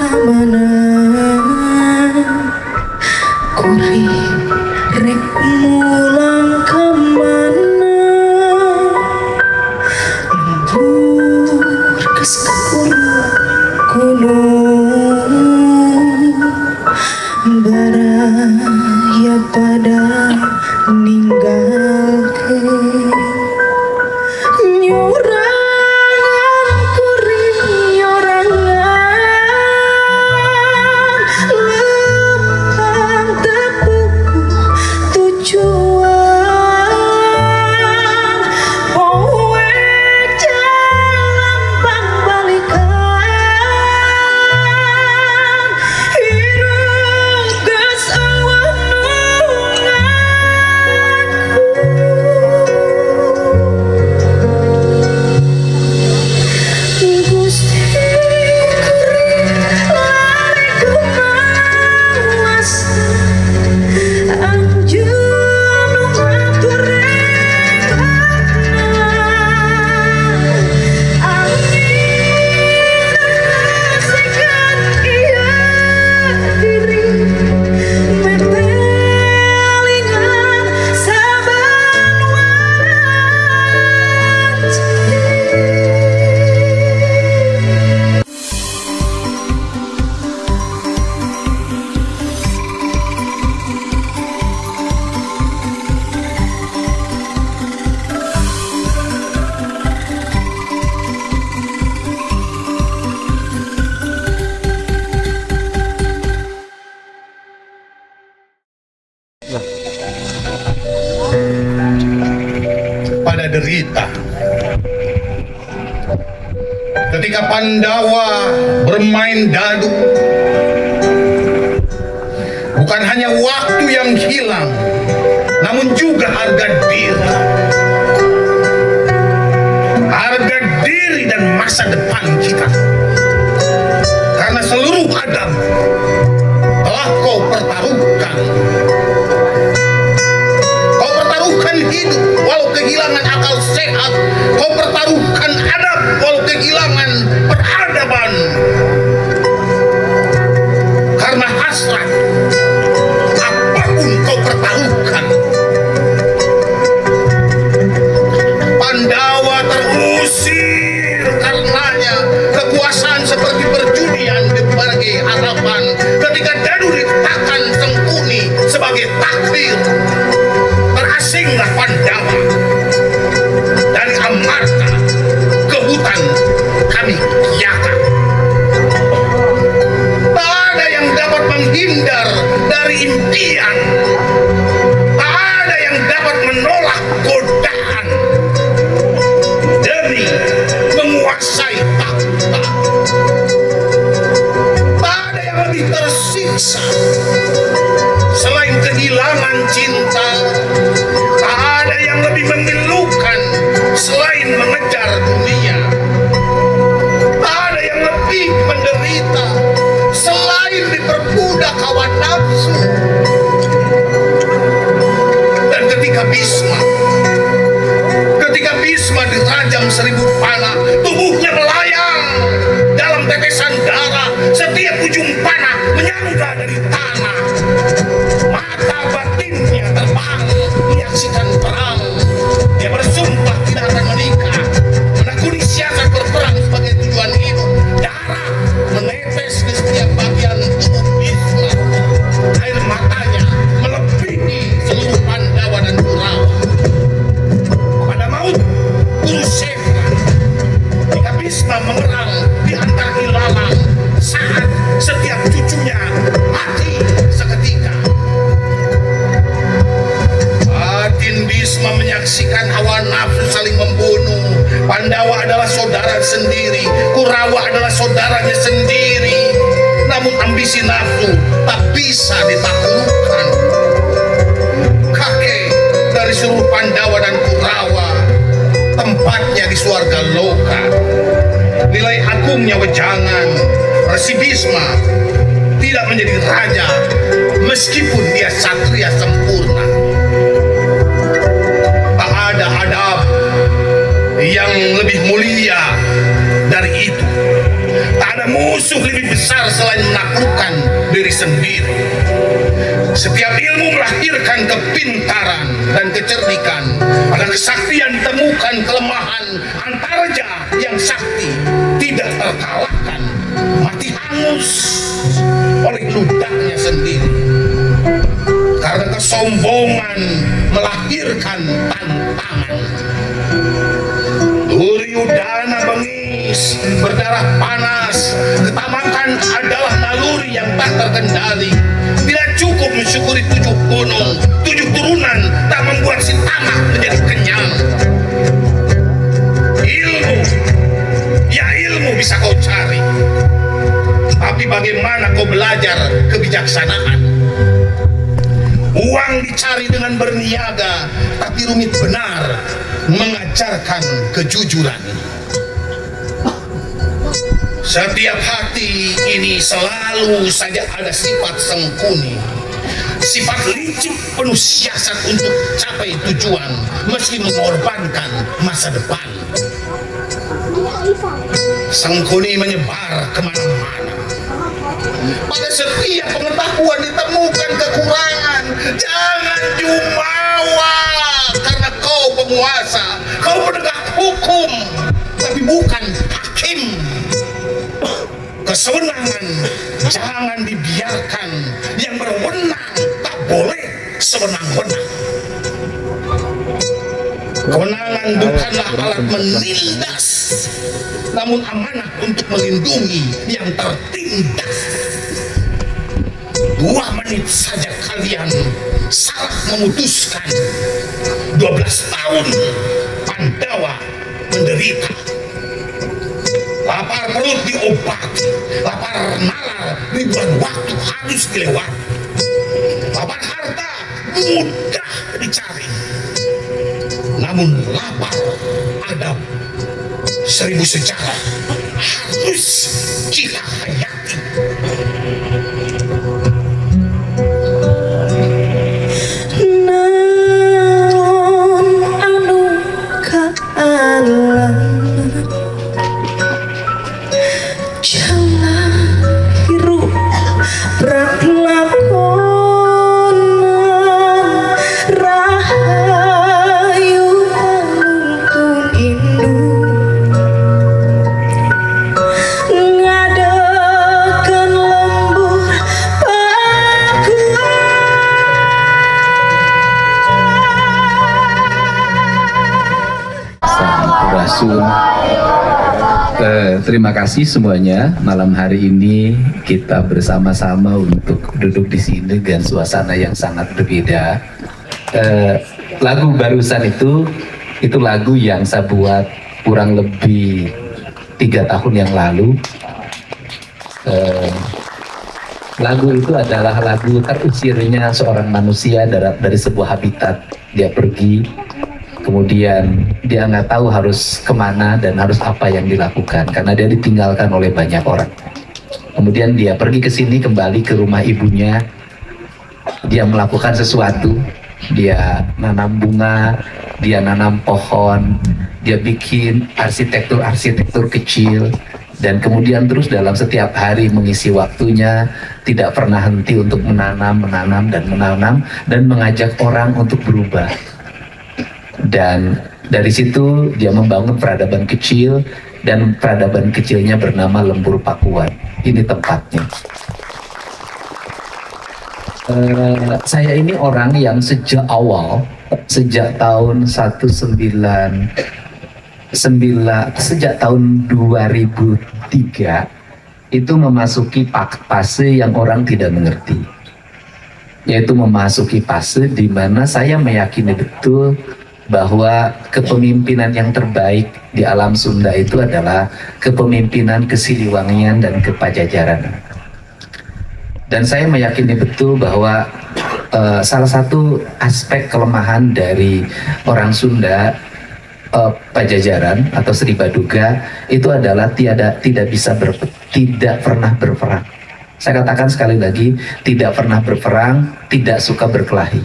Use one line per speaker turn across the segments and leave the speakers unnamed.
kamana kuri rek mulang kamana lembur kes gunung baraya pada ninggalkeun nyurangan kuring nyorangan lempang tepuku tujuan poe jalampang balikan hirup geus eueuh Gusti kuring lare kumawasa anjeun matur angin segan ieu diri metelingan saban
pada derita. Ketika Pandawa bermain dadu, bukan hanya waktu yang hilang, namun juga harga diri. Harga diri dan masa depan kita. Karena seluruh Adam telah kau pertaruhkan. Kau pertaruhkan hidup walau kehilangan akal sehat. Kau pertaruhkan adab walau kehilangan peradaban. Karena hasrat, apapun kau pertaruhkan. Pandawa terusir karenanya kekuasaan seperti perjudian berbagai harapan. Ketika dadu diletakkan sengkuni sebagai takdir, terasinglah Pandawa dari Amarta ke hutan kami Kiaka. Tak ada yang dapat menghindar dari impian. Tak ada yang dapat menolak godaan demi menguasai takhta. Tak ada yang lebih tersiksa selain kehilangan cinta. Tak ada yang lebih memilukan selain mengejar dunia. Tak ada yang lebih menderita selain diperbudak hawa nafsu. Dan ketika Bisma dirajam 1000 panah, tubuhnya melayang dalam tetesan darah. Setiap ujung panah menyangga dari tanah. Mata batinnya terbang menyaksikan perang. Dia bersumpah tidak akan menikah, menekuni siasat berperang sebagai tujuan hidup. Darah menetes di setiap bagian tubuh Bisma. Air matanya melebihi seluruh Pandawa dan Kurawa. Pada maut Kurusetra, jika Bisma mengerang di antara ilalang, saat setiap cucunya mati seketika. Batin Bisma menyaksikan hawa nafsu saling membunuh. Pandawa adalah saudara sendiri, Kurawa adalah saudaranya sendiri. Namun ambisi nafsu tak bisa ditaklukkan. Kakek dari seluruh Pandawa dan Kurawa tempatnya di surga loka. Nilai agungnya wejangan. Resi Bisma tidak menjadi raja meskipun dia satria sempurna. Tak ada adab yang lebih mulia dari itu. Tak ada musuh musuh lebih besar selain menaklukkan diri sendiri. Setiap ilmu melahirkan kepintaran dan kecerdikan. Pada kesaktian ditemukan kelemahan antara yang sakti tidak terkalahkan, mati hangus oleh ludahnya sendiri. Karena kesombongan melahirkan tantangan. Duryudana bengis, berdarah panas. Ketamakan adalah naluri yang tak terkendali. Tidak cukup mensyukuri 7 gunung, 7 turunan tak membuat si tamak menjadi kenyang. Ilmu, ya ilmu bisa kau cari, tapi bagaimana kau belajar kebijaksanaan? Uang dicari dengan berniaga, tapi rumit benar mengajarkan kejujuran. Setiap hati ini selalu saja ada sifat sengkuni, sifat licik penuh siasat untuk capai tujuan, meski mengorbankan masa depan. Sengkuni menyebar kemana-mana. Pada setiap pengetahuan ditemukan kekurangan. Jangan jumawa karena kau penguasa, kau penegak hukum, tapi bukan hakim. Kesewenangan jangan dibiarkan, yang berwenang tak boleh sewenang-wenang. Kewenangan bukanlah alat menindas, namun amanah untuk melindungi yang tertindas. 2 menit saja kalian salah memutuskan, 12 tahun Pandawa menderita. Lapar perut diobati, lapar nalar ribuan waktu harus dilewati. Lapar harta mudah dicari, namun lapar adab 1000 sejarah harus kita hayati.
Terima kasih semuanya. Malam hari ini kita bersama-sama untuk duduk di sini dengan suasana yang sangat berbeda. Lagu barusan itu lagu yang saya buat kurang lebih 3 tahun yang lalu. Lagu itu adalah lagu terusirnya seorang manusia dari sebuah habitat. Dia pergi, kemudian dia nggak tahu harus kemana dan harus apa yang dilakukan karena dia ditinggalkan oleh banyak orang. Kemudian dia pergi ke sini, kembali ke rumah ibunya. Dia melakukan sesuatu, dia nanam bunga, dia nanam pohon, dia bikin arsitektur kecil, dan kemudian terus dalam setiap hari mengisi waktunya, tidak pernah henti untuk menanam dan mengajak orang untuk berubah. Dan dari situ dia membangun peradaban kecil, dan peradaban kecilnya bernama Lembur Pakuan. Ini tempatnya. Saya ini orang yang sejak tahun 2003 itu memasuki fase yang orang tidak mengerti, yaitu memasuki fase di mana saya meyakini betul bahwa kepemimpinan yang terbaik di alam Sunda itu adalah kepemimpinan Kesiliwangian dan Kepajajaran. Dan saya meyakini betul bahwa salah satu aspek kelemahan dari orang Sunda, Pajajaran atau Sri Baduga, itu adalah tidak pernah berperang. Saya katakan sekali lagi, tidak pernah berperang, tidak suka berkelahi.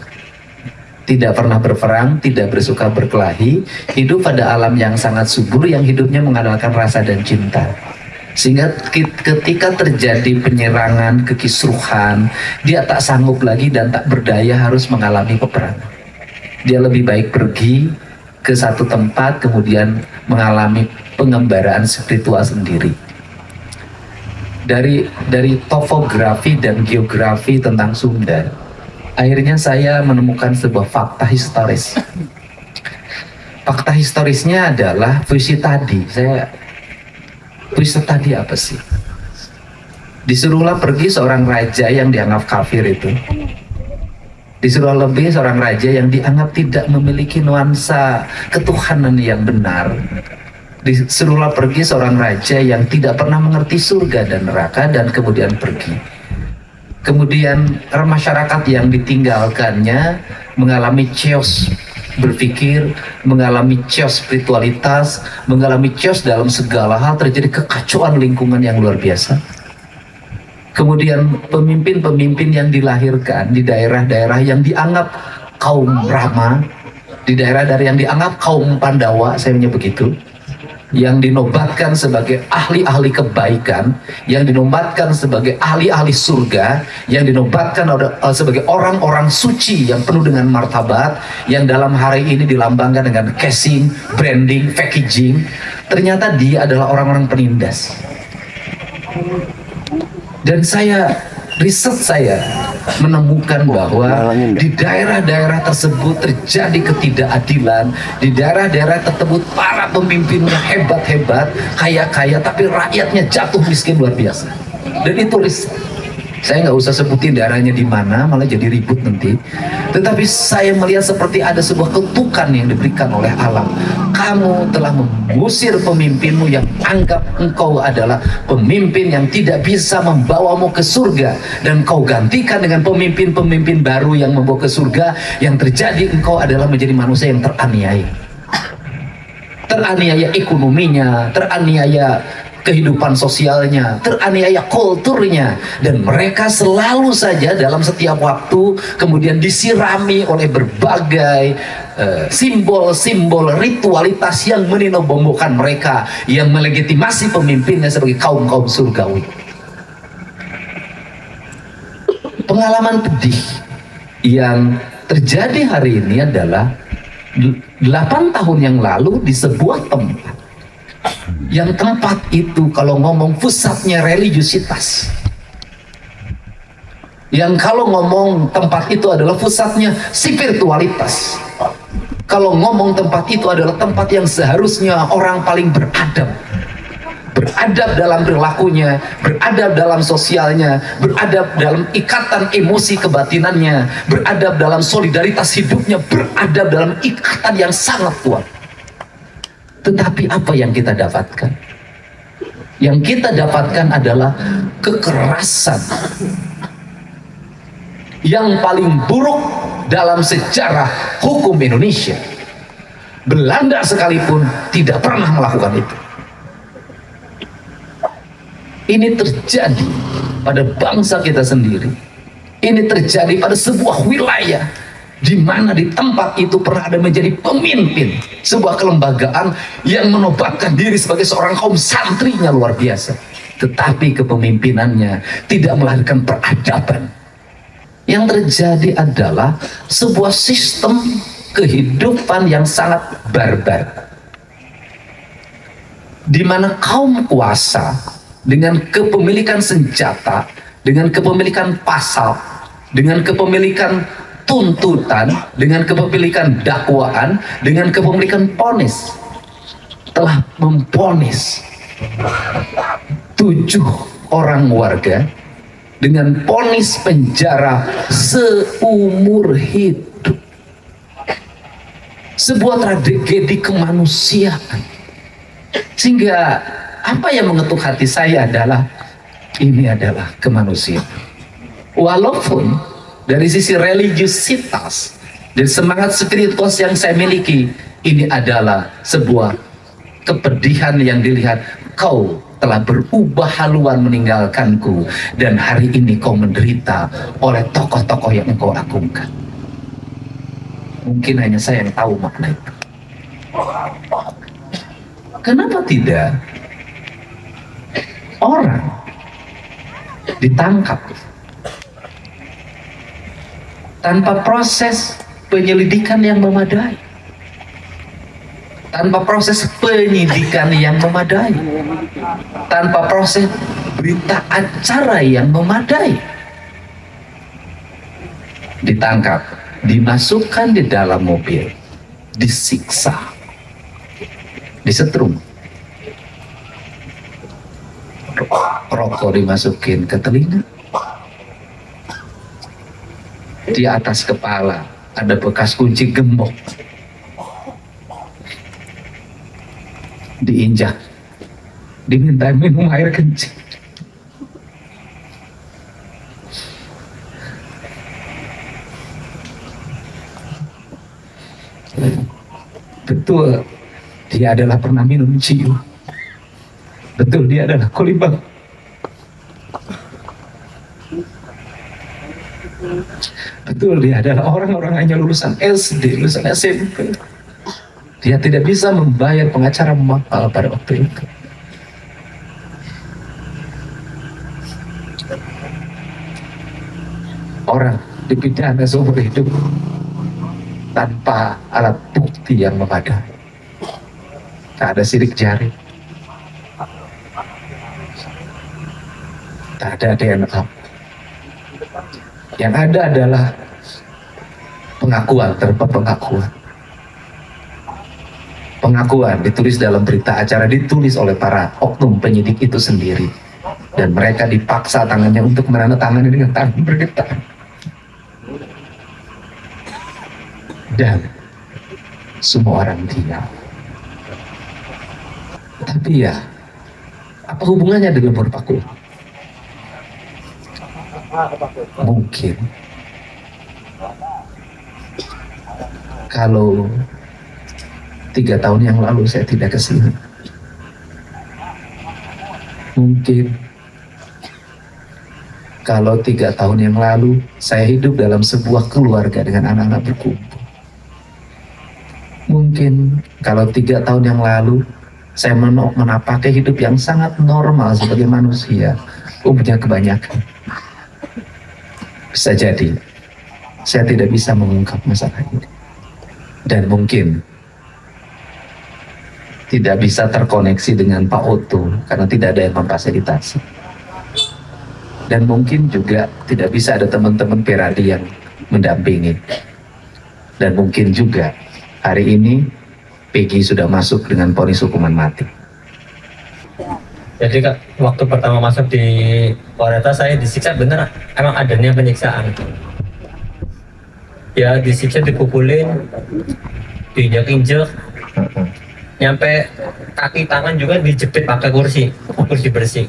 Tidak pernah berperang, tidak bersuka berkelahi, hidup pada alam yang sangat subur, yang hidupnya mengandalkan rasa dan cinta. Sehingga ketika terjadi penyerangan, kekisruhan, dia tak sanggup lagi dan tak berdaya harus mengalami peperangan. Dia lebih baik pergi ke satu tempat kemudian mengalami pengembaraan spiritual sendiri. Dari topografi dan geografi tentang Sunda, akhirnya saya menemukan sebuah fakta historis. Fakta historisnya adalah puisi tadi. Puisi tadi apa sih? Disuruhlah pergi seorang raja yang dianggap kafir itu. Disuruh lebih seorang raja yang dianggap tidak memiliki nuansa ketuhanan yang benar. Disuruhlah pergi seorang raja yang tidak pernah mengerti surga dan neraka dan kemudian pergi. Kemudian masyarakat yang ditinggalkannya mengalami chaos berpikir, mengalami chaos spiritualitas, mengalami chaos dalam segala hal, terjadi kekacauan lingkungan yang luar biasa. Kemudian pemimpin-pemimpin yang dilahirkan di daerah-daerah yang dianggap kaum Rama, di daerah-daerah yang dianggap kaum Pandawa, saya menyebut begitu, yang dinobatkan sebagai ahli-ahli kebaikan, yang dinobatkan sebagai ahli-ahli surga, yang dinobatkan sebagai orang-orang suci yang penuh dengan martabat, yang dalam hari ini dilambangkan dengan casing, branding, packaging, ternyata dia adalah orang-orang penindas. Dan riset saya menemukan bahwa di daerah-daerah tersebut terjadi ketidakadilan. Di daerah-daerah tersebut para pemimpinnya hebat-hebat, kaya-kaya, tapi rakyatnya jatuh miskin luar biasa. Dan itu riset. Saya nggak usah sebutin daerahnya di mana, malah jadi ribut nanti. Tetapi saya melihat seperti ada sebuah kutukan yang diberikan oleh alam. Kamu telah mengusir pemimpinmu yang anggap engkau adalah pemimpin yang tidak bisa membawamu ke surga, dan kau gantikan dengan pemimpin-pemimpin baru yang membawa ke surga. Yang terjadi, engkau adalah menjadi manusia yang teraniaya. Teraniaya ekonominya, teraniaya kehidupan sosialnya, teraniaya kulturnya, dan mereka selalu saja dalam setiap waktu kemudian disirami oleh berbagai simbol-simbol ritualitas yang meninobomokan mereka, yang melegitimasi pemimpinnya sebagai kaum-kaum surgawi. Pengalaman pedih yang terjadi hari ini adalah 8 tahun yang lalu di sebuah tempat, yang tempat itu kalau ngomong pusatnya religiusitas, yang kalau ngomong tempat itu adalah pusatnya spiritualitas, kalau ngomong tempat itu adalah tempat yang seharusnya orang paling beradab dalam perilakunya, beradab dalam sosialnya, beradab dalam ikatan emosi kebatinannya, beradab dalam solidaritas hidupnya, beradab dalam ikatan yang sangat kuat. Tetapi apa yang kita dapatkan? Yang kita dapatkan adalah kekerasan yang paling buruk dalam sejarah hukum Indonesia. Belanda sekalipun tidak pernah melakukan itu. Ini terjadi pada bangsa kita sendiri. Ini terjadi pada sebuah wilayah di mana di tempat itu pernah ada menjadi pemimpin sebuah kelembagaan yang menobatkan diri sebagai seorang kaum santrinya luar biasa, tetapi kepemimpinannya tidak melahirkan peradaban. Yang terjadi adalah sebuah sistem kehidupan yang sangat barbar, di mana kaum kuasa dengan kepemilikan senjata, dengan kepemilikan pasal, dengan kepemilikan tuntutan, dengan kepemilikan dakwaan, dengan kepemilikan ponis, telah memponis 7 orang warga dengan ponis penjara seumur hidup. Sebuah tragedi kemanusiaan. Sehingga apa yang mengetuk hati saya adalah ini adalah kemanusiaan. Walaupun dari sisi religiusitas dan semangat spiritual yang saya miliki, ini adalah sebuah kepedihan yang dilihat. Kau telah berubah haluan meninggalkanku, dan hari ini kau menderita oleh tokoh-tokoh yang engkau agungkan. Mungkin hanya saya yang tahu makna itu. Kenapa tidak orang ditangkap tanpa proses penyelidikan yang memadai, tanpa proses penyidikan yang memadai, tanpa proses berita acara yang memadai. Ditangkap, dimasukkan di dalam mobil, disiksa, disetrum, rokok dimasukin ke telinga, di atas kepala ada bekas kunci gembok, diinjak, diminta minum air kencing. Betul, dia adalah pernah minum ciu. Betul, dia adalah kolibang. Betul, dia adalah orang-orang hanya lulusan SD, lulusan SMP. Dia tidak bisa membayar pengacara mahal pada waktu itu. Orang dipidana seumur hidup tanpa alat bukti yang memadai. Tak ada sidik jari, tak ada DNA. Yang ada adalah pengakuan tanpa pengakuan. Pengakuan ditulis dalam berita acara, ditulis oleh para oknum penyidik itu sendiri, dan mereka dipaksa tangannya untuk menandatangani dengan tangan bergetar. Dan semua orang diam. Tapi ya, apa hubungannya dengan berpaku? Mungkin kalau 3 tahun yang lalu saya tidak kesini, mungkin kalau 3 tahun yang lalu saya hidup dalam sebuah keluarga dengan anak-anak berkumpul, mungkin kalau 3 tahun yang lalu saya menapaki hidup yang sangat normal sebagai manusia, umumnya kebanyakan, bisa jadi saya tidak bisa mengungkap masalah ini, dan mungkin tidak bisa terkoneksi dengan Pak Oto karena tidak ada yang memfasilitasi, dan mungkin juga tidak bisa ada teman-teman Peradi yang mendampingi, dan mungkin juga hari ini Peggy sudah masuk dengan vonis hukuman mati.
Jadi Kak, waktu pertama masuk di Polresta saya disiksa bener, emang adanya penyiksaan. Ya disiksa, dipukulin, diinjak-injak, nyampe kaki tangan juga dijepit pakai kursi bersih.